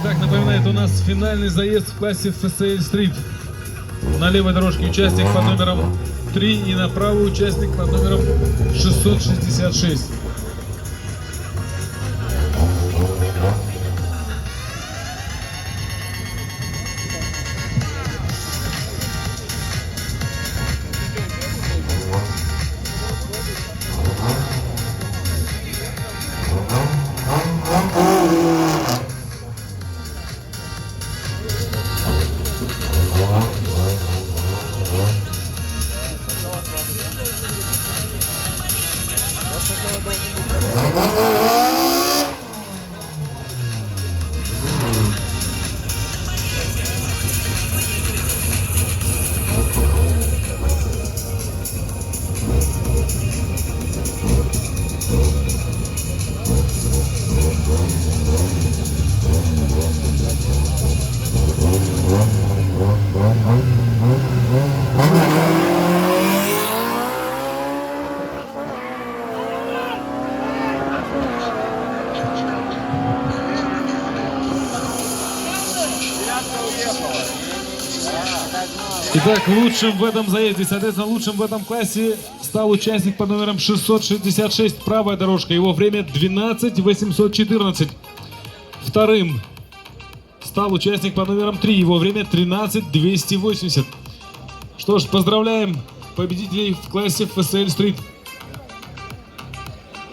Итак, напоминает, у нас финальный заезд в классе FSL Street. На левой дорожке участник под номером 3 и на правый участник под номером 666. Итак, лучшим в этом заезде, соответственно, лучшим в этом классе стал участник под номером 666, правая дорожка, его время 12:814. Вторым стал участник под номером 3, его время 13:280. Что ж, поздравляем победителей в классе FSL Street.